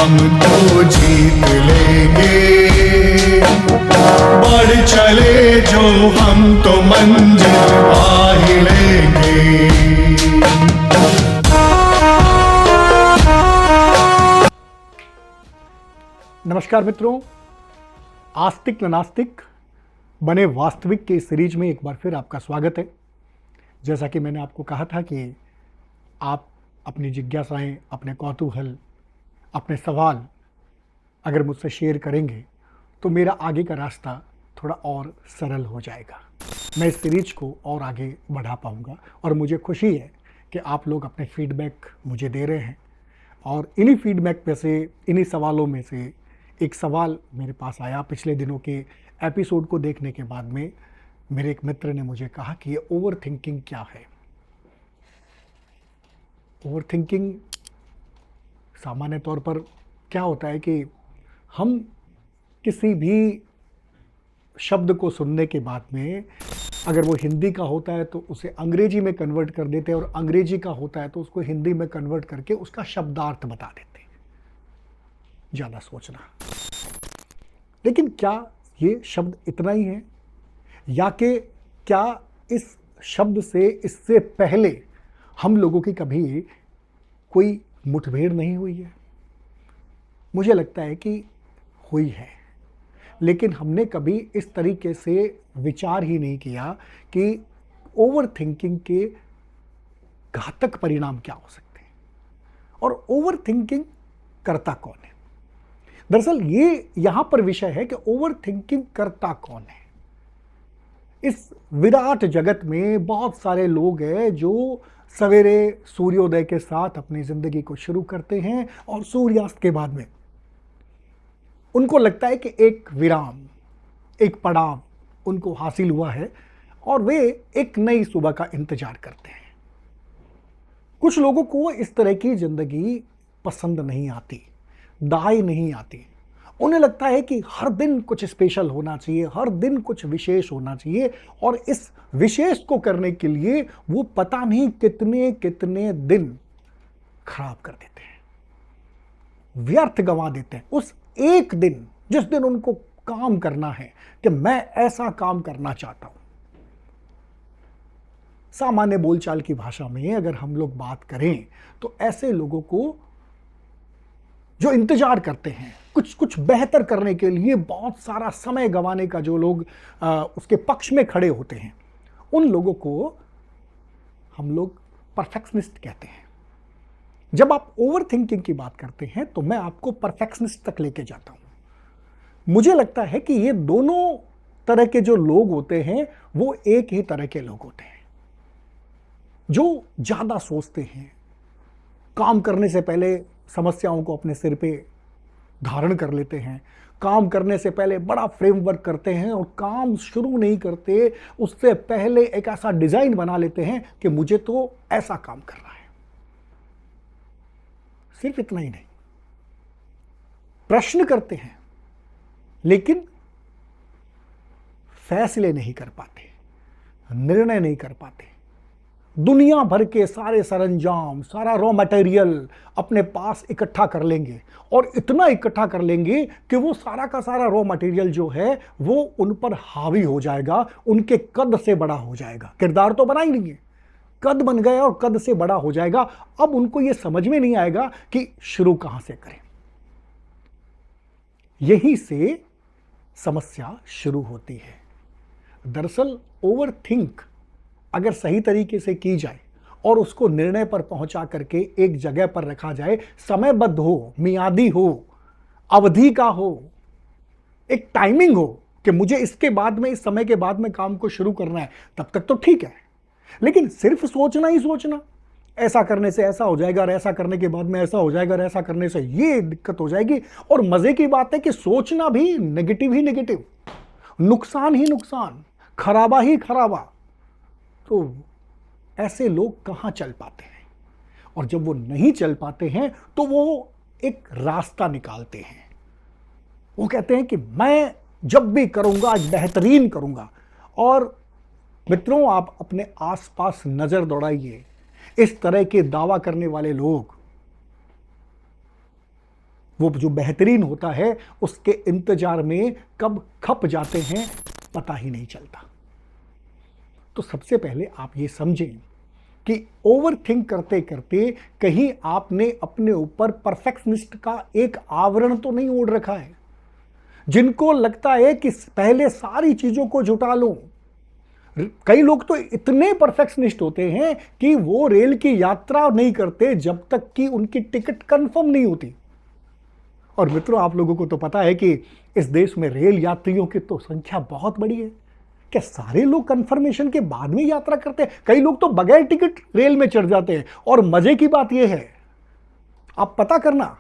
हम तो जीत लेंगे। बढ़ चले जो हम तो मंजिल पा ही लेंगे। नमस्कार मित्रों, आस्तिक न नास्तिक बने वास्तविक के इस सीरीज में एक बार फिर आपका स्वागत है। जैसा कि मैंने आपको कहा था कि आप अपनी जिज्ञासाएं, अपने कौतूहल, अपने सवाल अगर मुझसे शेयर करेंगे तो मेरा आगे का रास्ता थोड़ा और सरल हो जाएगा। मैं इस सीरीज को और आगे बढ़ा पाऊंगा और मुझे खुशी है कि आप लोग अपने फीडबैक मुझे दे रहे हैं। और इन्हीं फीडबैक में से, इन्हीं सवालों में से एक सवाल मेरे पास आया पिछले दिनों के एपिसोड को देखने के बाद में। मेरे एक मित्र ने मुझे कहा कि ये ओवर थिंकिंग क्या है। ओवर थिंकिंग सामान्य तौर पर क्या होता है कि हम किसी भी शब्द को सुनने के बाद में अगर वो हिंदी का होता है तो उसे अंग्रेजी में कन्वर्ट कर देते हैं, और अंग्रेजी का होता है तो उसको हिंदी में कन्वर्ट करके उसका शब्दार्थ बता देते हैं, ज़्यादा सोचना। लेकिन क्या ये शब्द इतना ही है, या कि क्या इस शब्द से इससे पहले हम लोगों की कभी कोई मुठभेड़ नहीं हुई है? मुझे लगता है कि हुई है, लेकिन हमने कभी इस तरीके से विचार ही नहीं किया कि ओवर थिंकिंग के घातक परिणाम क्या हो सकते हैं और ओवर थिंकिंग करता कौन है। दरअसल ये यहां पर विषय है कि ओवर थिंकिंग करता कौन है। इस विराट जगत में बहुत सारे लोग हैं जो सवेरे सूर्योदय के साथ अपनी जिंदगी को शुरू करते हैं और सूर्यास्त के बाद में उनको लगता है कि एक विराम, एक पड़ाव उनको हासिल हुआ है और वे एक नई सुबह का इंतजार करते हैं। कुछ लोगों को इस तरह की जिंदगी पसंद नहीं आती, दाई नहीं आती। उन्हें लगता है कि हर दिन कुछ स्पेशल होना चाहिए, हर दिन कुछ विशेष होना चाहिए, और इस विशेष को करने के लिए वो पता नहीं कितने कितने दिन खराब कर देते हैं, व्यर्थ गंवा देते हैं। उस एक दिन जिस दिन उनको काम करना है कि मैं ऐसा काम करना चाहता हूं। सामान्य बोलचाल की भाषा में अगर हम लोग बात करें तो ऐसे लोगों को जो इंतजार करते हैं कुछ कुछ बेहतर करने के लिए, बहुत सारा समय गंवाने का जो लोग उसके पक्ष में खड़े होते हैं, उन लोगों को हम लोग परफेक्शनिस्ट कहते हैं। जब आप ओवर थिंकिंग की बात करते हैं तो मैं आपको परफेक्शनिस्ट तक लेके जाता हूं। मुझे लगता है कि ये दोनों तरह के जो लोग होते हैं वो एक ही तरह के लोग होते हैं, जो ज्यादा सोचते हैं, काम करने से पहले समस्याओं को अपने सिर पे धारण कर लेते हैं, काम करने से पहले बड़ा फ्रेमवर्क करते हैं, और काम शुरू नहीं करते उससे पहले एक ऐसा डिजाइन बना लेते हैं कि मुझे तो ऐसा काम करना है। सिर्फ इतना ही नहीं, प्रश्न करते हैं लेकिन फैसले नहीं कर पाते, निर्णय नहीं कर पाते। दुनिया भर के सारे सरंजाम, सारा रॉ मटेरियल अपने पास इकट्ठा कर लेंगे, और इतना इकट्ठा कर लेंगे कि वो सारा का सारा रॉ मटेरियल जो है वो उन पर हावी हो जाएगा, उनके कद से बड़ा हो जाएगा। किरदार तो बना ही नहीं है, कद बन गया और कद से बड़ा हो जाएगा। अब उनको यह समझ में नहीं आएगा कि शुरू कहां से करें। यहीं से समस्या शुरू होती है। दरअसल ओवर थिंक अगर सही तरीके से की जाए और उसको निर्णय पर पहुंचा करके एक जगह पर रखा जाए, समयबद्ध हो, मियादी हो, अवधि का हो, एक टाइमिंग हो कि मुझे इसके बाद में, इस समय के बाद में काम को शुरू करना है, तब तक तो ठीक है। लेकिन सिर्फ सोचना ही सोचना, ऐसा करने से ऐसा हो जाएगा और ऐसा करने के बाद में ऐसा हो जाएगा और ऐसा करने से ये दिक्कत हो जाएगी। और मजे की बात है कि सोचना भी नेगेटिव ही नेगेटिव, नुकसान ही नुकसान, खराबा ही खराबा। तो ऐसे लोग कहां चल पाते हैं? और जब वो नहीं चल पाते हैं तो वो एक रास्ता निकालते हैं। वो कहते हैं कि मैं जब भी करूंगा आज बेहतरीन करूंगा। और मित्रों, आप अपने आसपास नजर दौड़ाइए, इस तरह के दावा करने वाले लोग वो जो बेहतरीन होता है उसके इंतजार में कब खप जाते हैं पता ही नहीं चलता। तो सबसे पहले आप ये समझें कि ओवर थिंक करते करते कहीं आपने अपने ऊपर परफेक्शनिस्ट का एक आवरण तो नहीं ओढ़ रखा है, जिनको लगता है कि पहले सारी चीजों को जुटा लूं। कई लोग तो इतने परफेक्शनिस्ट होते हैं कि वो रेल की यात्रा नहीं करते जब तक कि उनकी टिकट कंफर्म नहीं होती। और मित्रों, आप लोगों को तो पता है कि इस देश में रेल यात्रियों की तो संख्या बहुत बड़ी है। क्या सारे लोग कंफर्मेशन के बाद में यात्रा करते हैं? कई लोग तो बगैर टिकट रेल में चढ़ जाते हैं। और मजे की बात यह है, आप पता करना,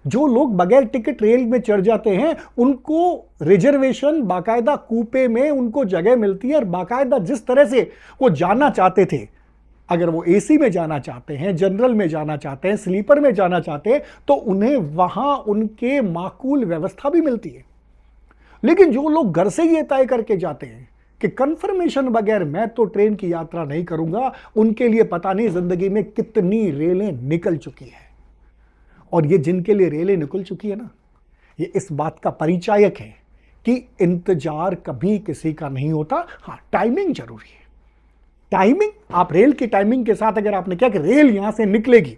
जो लोग बगैर टिकट रेल में चढ़ जाते हैं उनको रिजर्वेशन बाकायदा कूपे में उनको जगह मिलती है, और बाकायदा जिस तरह से वो जाना चाहते थे, अगर वो एसी में जाना चाहते हैं, जनरल में जाना चाहते हैं, स्लीपर में जाना चाहते हैं, तो उन्हें वहां उनके माकूल व्यवस्था भी मिलती है। लेकिन जो लोग घर से ये तय करके जाते हैं कि कंफर्मेशन बगैर मैं तो ट्रेन की यात्रा नहीं करूंगा, उनके लिए पता नहीं जिंदगी में कितनी रेलें निकल चुकी है। और ये जिनके लिए रेलें निकल चुकी है ना, ये इस बात का परिचायक है कि इंतजार कभी किसी का नहीं होता। हाँ, टाइमिंग जरूरी है। टाइमिंग, आप रेल की टाइमिंग के साथ अगर आपने क्या कि रेल यहां से निकलेगी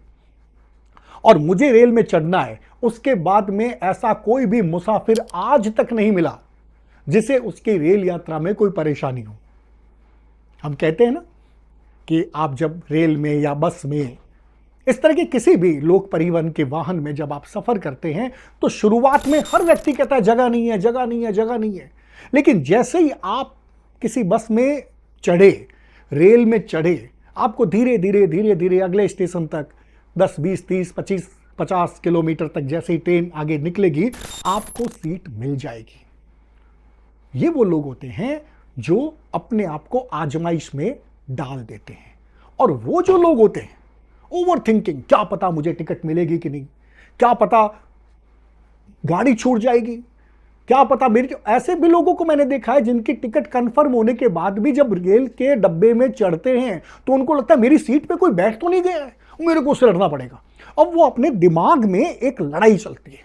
और मुझे रेल में चढ़ना है, उसके बाद में ऐसा कोई भी मुसाफिर आज तक नहीं मिला जिसे उसकी रेल यात्रा में कोई परेशानी हो। हम कहते हैं ना कि आप जब रेल में या बस में, इस तरह के किसी भी लोक परिवहन के वाहन में जब आप सफर करते हैं तो शुरुआत में हर व्यक्ति कहता है जगह नहीं है, जगह नहीं है, जगह नहीं है। लेकिन जैसे ही आप किसी बस में चढ़े, रेल में चढ़े, आपको धीरे धीरे धीरे धीरे अगले स्टेशन तक 10, 20, 30, 25, 50 किलोमीटर तक जैसे ही ट्रेन आगे निकलेगी, आपको सीट मिल जाएगी। ये वो लोग होते हैं जो अपने आप को आजमाइश में डाल देते हैं। और वो जो लोग होते हैं ओवर थिंकिंग, क्या पता मुझे टिकट मिलेगी कि नहीं, क्या पता गाड़ी छूट जाएगी, क्या पता मेरी, ऐसे भी लोगों को मैंने देखा है जिनकी टिकट कंफर्म होने के बाद भी जब रेल के डब्बे में चढ़ते हैं तो उनको लगता है मेरी सीट पे कोई बैठ तो नहीं गया है, मेरे को उससे लड़ना पड़ेगा। अब वो अपने दिमाग में एक लड़ाई चलती है,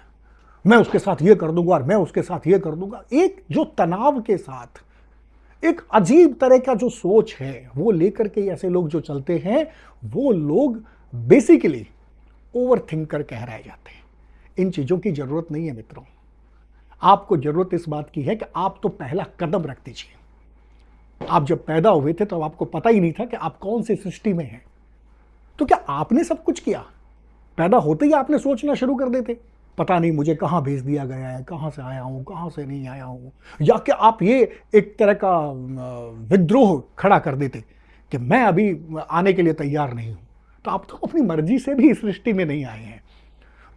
मैं उसके साथ ये कर दूंगा और मैं उसके साथ ये कर दूंगा। एक जो तनाव के साथ एक अजीब तरह का जो सोच है वो लेकर के ऐसे लोग जो चलते हैं, वो लोग बेसिकली ओवर थिंकर कहलाए जाते हैं। इन चीजों की जरूरत नहीं है मित्रों। आपको जरूरत इस बात की है कि आप तो पहला कदम रख दीजिए। आप जब पैदा हुए थे तो आपको पता ही नहीं था कि आप कौन सी सृष्टि में हैं। तो क्या आपने सब कुछ किया? पैदा होते ही आपने सोचना शुरू कर देते, पता नहीं मुझे कहां भेज दिया गया है, कहां से आया हूं, कहां से नहीं आया हूं, या कि आप ये एक तरह का विद्रोह खड़ा कर देते कि मैं अभी आने के लिए तैयार नहीं हूं। तो आप तो अपनी मर्जी से भी इस सृष्टि में नहीं आए हैं,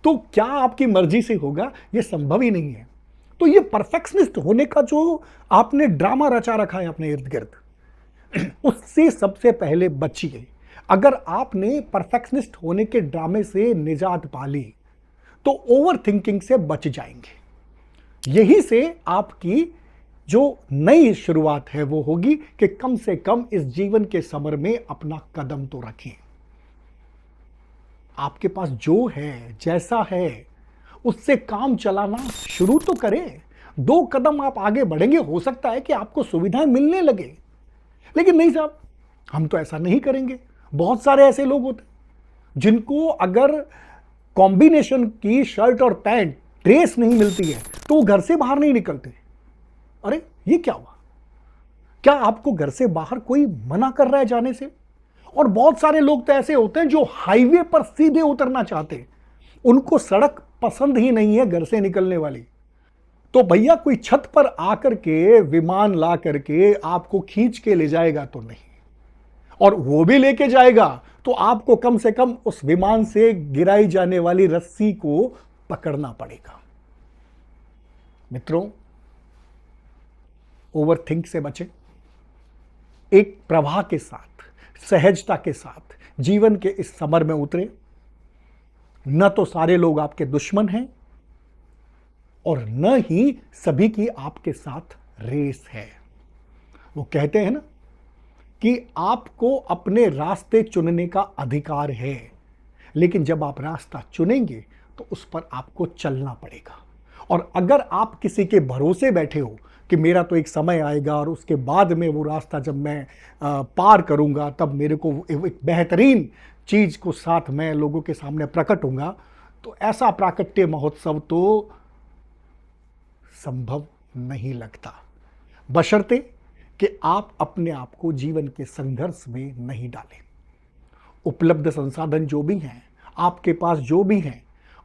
तो क्या आपकी मर्जी से होगा? ये संभव ही नहीं है। तो ये परफेक्शनिस्ट होने का जो आपने ड्रामा रचा रखा है अपने इर्द गिर्द, उससे सबसे पहले बचिए। अगर आपने परफेक्शनिस्ट होने के ड्रामे से निजात पा ली तो ओवर थिंकिंग से बच जाएंगे। यही से आपकी जो नई शुरुआत है वो होगी कि कम से कम इस जीवन के समर में अपना कदम तो रखें। आपके पास जो है, जैसा है, उससे काम चलाना शुरू तो करें। 2 कदम आप आगे बढ़ेंगे, हो सकता है कि आपको सुविधाएं मिलने लगे। लेकिन नहीं साहब, हम तो ऐसा नहीं करेंगे। बहुत सारे ऐसे लोग होते जिनको अगर कॉम्बिनेशन की शर्ट और पैंट, ड्रेस नहीं मिलती है तो वो घर से बाहर नहीं निकलते। अरे ये क्या हुआ? क्या आपको घर से बाहर कोई मना कर रहा है जाने से? और बहुत सारे लोग तो ऐसे होते हैं जो हाईवे पर सीधे उतरना चाहते हैं, उनको सड़क पसंद ही नहीं है घर से निकलने वाली। तो भैया कोई छत पर आकर के विमान ला करके आपको खींच के ले जाएगा तो नहीं, और वो भी लेके जाएगा तो आपको कम से कम उस विमान से गिराई जाने वाली रस्सी को पकड़ना पड़ेगा। मित्रों, ओवरथिंक से बचें। एक प्रवाह के साथ, सहजता के साथ जीवन के इस समर में उतरे। न तो सारे लोग आपके दुश्मन हैं और न ही सभी की आपके साथ रेस है। वो कहते हैं ना कि आपको अपने रास्ते चुनने का अधिकार है, लेकिन जब आप रास्ता चुनेंगे तो उस पर आपको चलना पड़ेगा। और अगर आप किसी के भरोसे बैठे हो कि मेरा तो एक समय आएगा और उसके बाद में वो रास्ता जब मैं पार करूंगा तब मेरे को एक बेहतरीन चीज़ को साथ मैं लोगों के सामने प्रकट होऊंगा, तो ऐसा प्राकट्य महोत्सव तो संभव नहीं लगता, बशर्ते कि आप अपने आप को जीवन के संघर्ष में नहीं डालें। उपलब्ध संसाधन जो भी हैं, आपके पास जो भी हैं,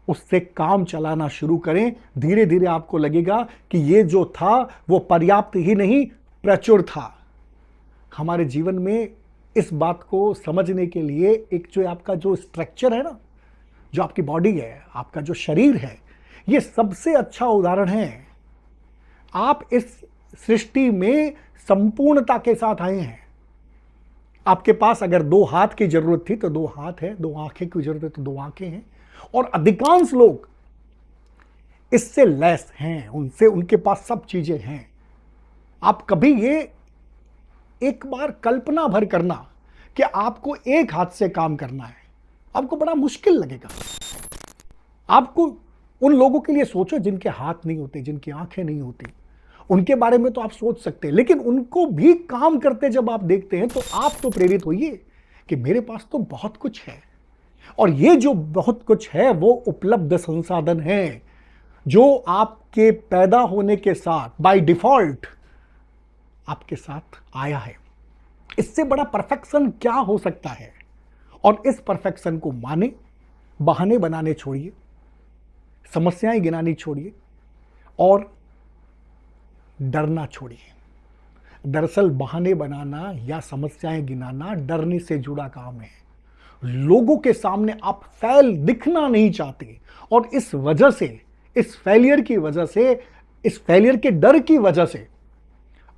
उससे काम चलाना शुरू करें। धीरे धीरे आपको लगेगा कि ये जो था वो पर्याप्त ही नहीं, प्रचुर था। हमारे जीवन में इस बात को समझने के लिए एक जो आपका जो स्ट्रक्चर है ना, जो आपकी बॉडी है, आपका जो शरीर है, ये सबसे अच्छा उदाहरण है। आप इस सृष्टि में संपूर्णता के साथ आए हैं। आपके पास अगर 2 हाथ की जरूरत थी तो 2 हाथ है, 2 आंखें की जरूरत है तो 2 आंखें हैं। और अधिकांश लोग इससे लैस हैं, उनके पास सब चीजें हैं। आप कभी ये एक बार कल्पना भर करना कि आपको एक हाथ से काम करना है, आपको बड़ा मुश्किल लगेगा। आपको उन लोगों के लिए सोचो जिनके हाथ नहीं होते, जिनकी आंखें नहीं होती, उनके बारे में तो आप सोच सकते हैं, लेकिन उनको भी काम करते जब आप देखते हैं तो आप तो प्रेरित होइए कि मेरे पास तो बहुत कुछ है। और ये जो बहुत कुछ है वो उपलब्ध संसाधन है जो आपके पैदा होने के साथ बाय डिफॉल्ट आपके साथ आया है। इससे बड़ा परफेक्शन क्या हो सकता है? और इस परफेक्शन को माने, बहाने बनाने छोड़िए, समस्याएं गिनानी छोड़िए और डरना छोड़िए। दरअसल बहाने बनाना या समस्याएं गिनाना डरने से जुड़ा काम है। लोगों के सामने आप फेल दिखना नहीं चाहते और इस वजह से, इस फेलियर की वजह से, इस फेलियर के डर की वजह से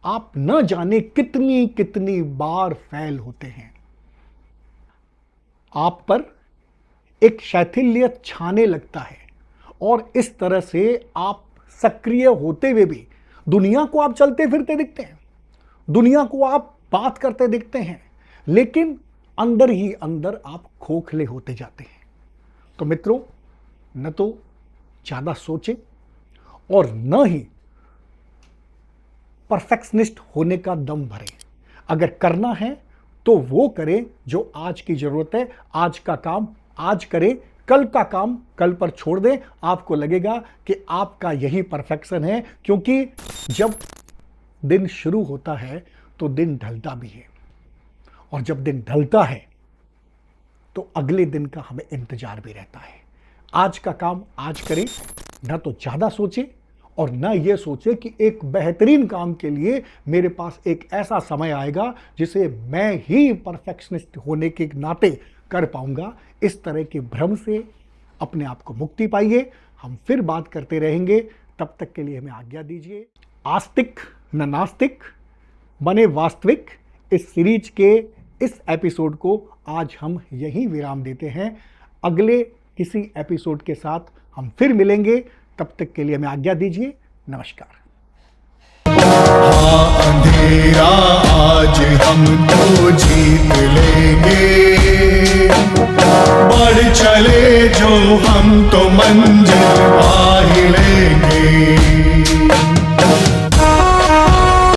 आप न जाने कितनी कितनी बार फेल होते हैं। आप पर एक शैथिल्य छाने लगता है और इस तरह से आप सक्रिय होते हुए भी दुनिया को आप चलते फिरते दिखते हैं, दुनिया को आप बात करते दिखते हैं, लेकिन अंदर ही अंदर आप खोखले होते जाते हैं। तो मित्रों, न तो ज़्यादा सोचें और न ही परफेक्शनिस्ट होने का दम भरें। अगर करना है तो वो करें जो आज की ज़रूरत है, आज का काम आज करें, कल का काम कल पर छोड़ दें। आपको लगेगा कि आपका यही परफेक्शन है, क्योंकि जब दिन शुरू होता है तो दिन ढलता भी है, और जब दिन ढलता है तो अगले दिन का हमें इंतजार भी रहता है। आज का काम आज करें, ना तो ज़्यादा सोचें और ना ये सोचें कि एक बेहतरीन काम के लिए मेरे पास एक ऐसा समय आएगा जिसे मैं ही परफेक्शनिस्ट होने के नाते कर पाऊंगा। इस तरह के भ्रम से अपने आप को मुक्ति पाइए। हम फिर बात करते रहेंगे, तब तक के लिए हमें आज्ञा दीजिए। आस्तिक न नास्तिक बने वास्तविक, इस सीरीज के इस एपिसोड को आज हम यहीं विराम देते हैं। अगले किसी एपिसोड के साथ हम फिर मिलेंगे, तब तक के लिए हमें आज्ञा दीजिए। नमस्कार। अंधेरा आज हम तो जीत लेंगे, बढ़ चले जो हम तो मंजिल पा ही लेंगे।